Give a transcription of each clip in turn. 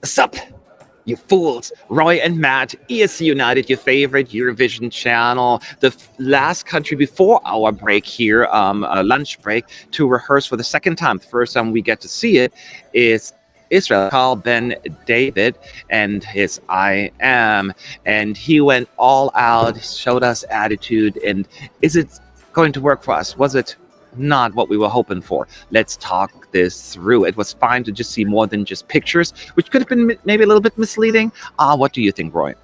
Sup, you fools. Roy and Matt, ESC United, your favorite Eurovision channel, the last country before our break here, lunch break, to rehearse for the second time. The first time we get to see it is Israel, Carl Ben David, and his I Am. And he went all out, showed us attitude. And is it going to work for us? Was it not what we were hoping for? Let's talk this through. It was fine to just see more than just pictures, which could have been maybe a little bit misleading. What do you think, Roy?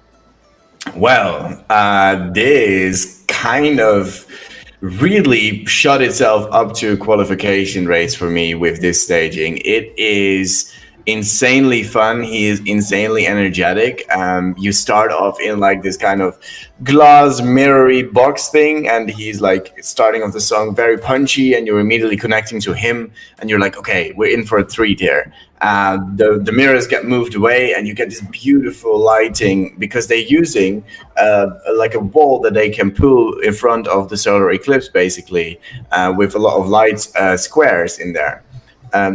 Well, this kind of really shot itself up to qualification race for me with this staging. It is insanely fun. He is insanely energetic. You start off in like this kind of glass mirrory box thing, and he's like starting off the song very punchy, and you're immediately connecting to him, and you're like, okay, we're in for a treat here. The mirrors get moved away, and you get this beautiful lighting because they're using like a wall that they can pull in front of the solar eclipse, basically, with a lot of light squares in there.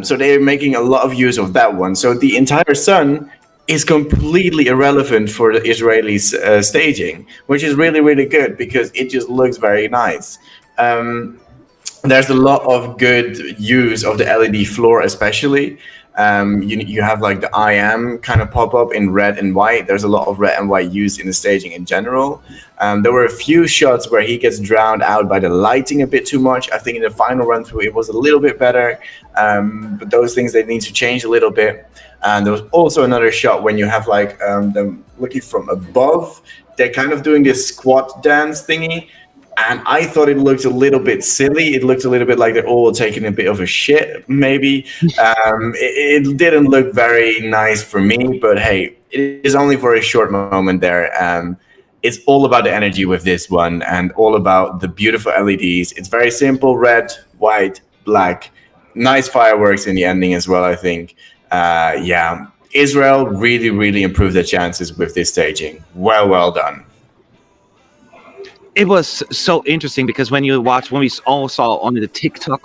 So they're making a lot of use of that one. So the entire sun is completely irrelevant for the Israelis staging, which is really, really good because it just looks very nice. There's a lot of good use of the LED floor, especially. You have like the I Am kind of pop up in red and white. There's a lot of red and white used in the staging in general. There were a few shots where he gets drowned out by the lighting a bit too much. I think in the final run through it was a little bit better, but those things they need to change a little bit. And there was also another shot when you have like them looking from above. They're kind of doing this squat dance thingy. And I thought it looked a little bit silly. It looked a little bit like they're all taking a bit of a shit, maybe. It didn't look very nice for me, but hey, it is only for a short moment there. It's all about the energy with this one and all about the beautiful LEDs. It's very simple, red, white, black. Nice fireworks in the ending as well, I think. Yeah, Israel really, really improved their chances with this staging. Well done. It was so interesting because when we all saw on the TikTok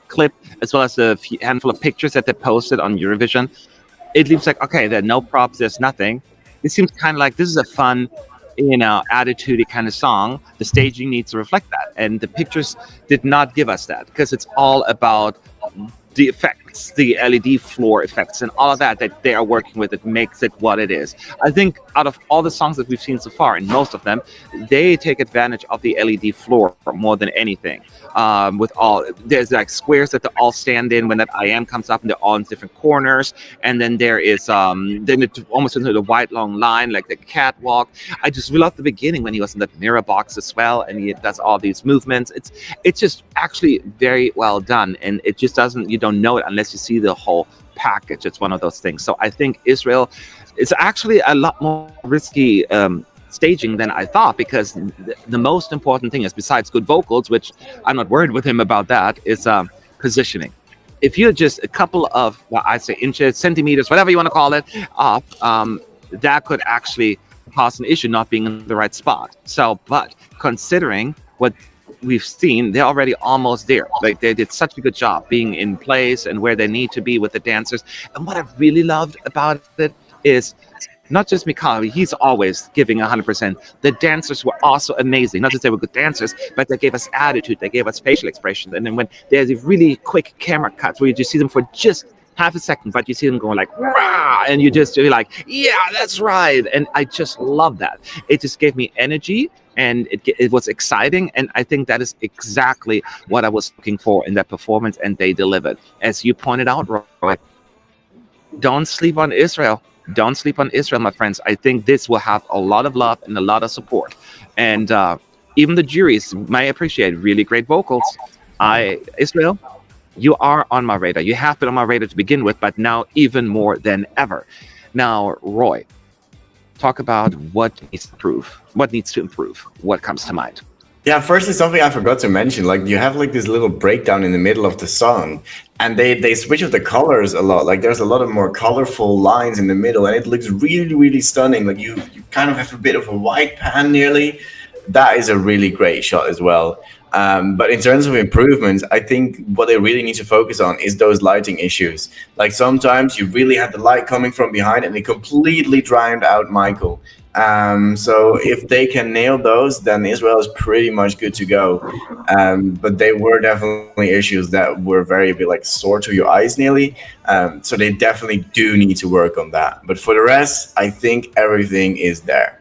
clip, as well as the handful of pictures that they posted on Eurovision, it seems like, okay, there are no props, there's nothing. It seems kind of like this is a fun, attitude kind of song. The staging needs to reflect that. And the pictures did not give us that because it's all about the effects, the LED floor effects, and all of that they are working with. It makes it what it is. I think out of all the songs that we've seen so far, and most of them, they take advantage of the LED floor more than anything. There's like squares that they all stand in when that I Am comes up, and they're all in different corners. And then there is then it almost into the white long line, like the catwalk. I just love the beginning when he was in that mirror box as well, and he does all these movements. It's just actually very well done, and it just doesn't. You don't know it unless you see the whole package. It's one of those things. So I think Israel is actually a lot more risky staging than I thought, because the most important thing is, besides good vocals, which I'm not worried with him about, that is positioning. If you're just a couple of, well, I say inches, centimeters, whatever you want to call it, off, that could actually cause an issue not being in the right spot. So, but considering what we've seen, they're already almost there. Like, they did such a good job being in place and where they need to be with the dancers. And what I really loved about it is not just Mikhail, he's always giving 100%. The dancers were also amazing. Not just they were good dancers, but they gave us attitude, they gave us facial expressions. And then when there's a really quick camera cuts where you just see them for just half a second, but you see them going like, rah, and you're like, yeah, that's right. And I just love that. It just gave me energy, and it was exciting. And I think that is exactly what I was looking for in that performance, and they delivered. As you pointed out, Roy, don't sleep on Israel. Don't sleep on Israel, my friends. I think this will have a lot of love and a lot of support. And even the juries may appreciate really great vocals. Israel, you are on my radar. You have been on my radar to begin with, but now even more than ever. Now, Roy, talk about what needs to improve. What needs to improve? What comes to mind? Yeah, firstly, something I forgot to mention, like you have like this little breakdown in the middle of the song, and they switch up the colors a lot. Like there's a lot of more colorful lines in the middle, and it looks really, really stunning. Like you kind of have a bit of a white pan nearly. That is a really great shot as well. But in terms of improvements, I think what they really need to focus on is those lighting issues. Like sometimes you really had the light coming from behind and it completely drowned out Michael. So if they can nail those, then Israel is pretty much good to go. But they were definitely issues that were very bit like sore to your eyes nearly. So they definitely do need to work on that. But for the rest, I think everything is there.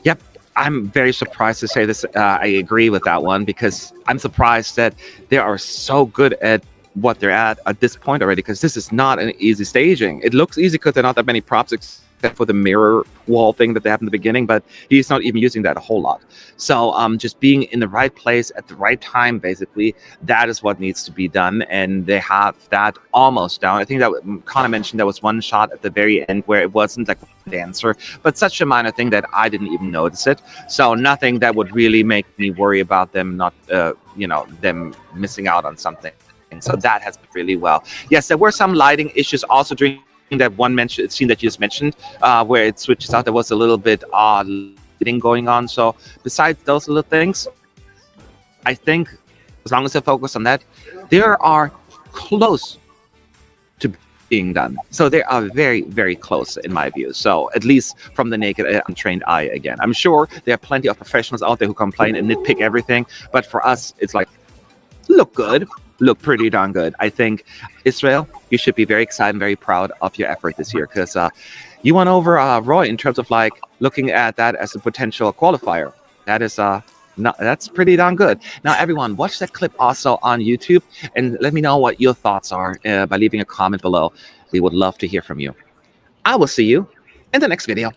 Yep. I'm very surprised to say this. I agree with that one because I'm surprised that they are so good at what they're at this point already. Because this is not an easy staging. It looks easy because there are not that many props except for the mirror wall thing that they have in the beginning, but he's not even using that a whole lot. So just being in the right place at the right time, basically, that is what needs to be done, and they have that almost down. I think that Connor mentioned there was one shot at the very end where it wasn't like a dancer, but such a minor thing that I didn't even notice it. So nothing that would really make me worry about them not, them missing out on something. So that has been really well. Yes, there were some lighting issues also during that one scene that you just mentioned, where it switches out. There was a little bit odd lighting going on. So besides those little things, I think as long as they focus on that, they are close to being done. So they are very, very close in my view. So at least from the naked, untrained eye again. I'm sure there are plenty of professionals out there who complain and nitpick everything. But for us, it's like, look good, look pretty darn good. I think, Israel, you should be very excited and very proud of your effort this year because you won over Roy in terms of like looking at that as a potential qualifier. That is that's pretty darn good. Now, everyone, watch that clip also on YouTube and let me know what your thoughts are by leaving a comment below. We would love to hear from you. I will see you in the next video.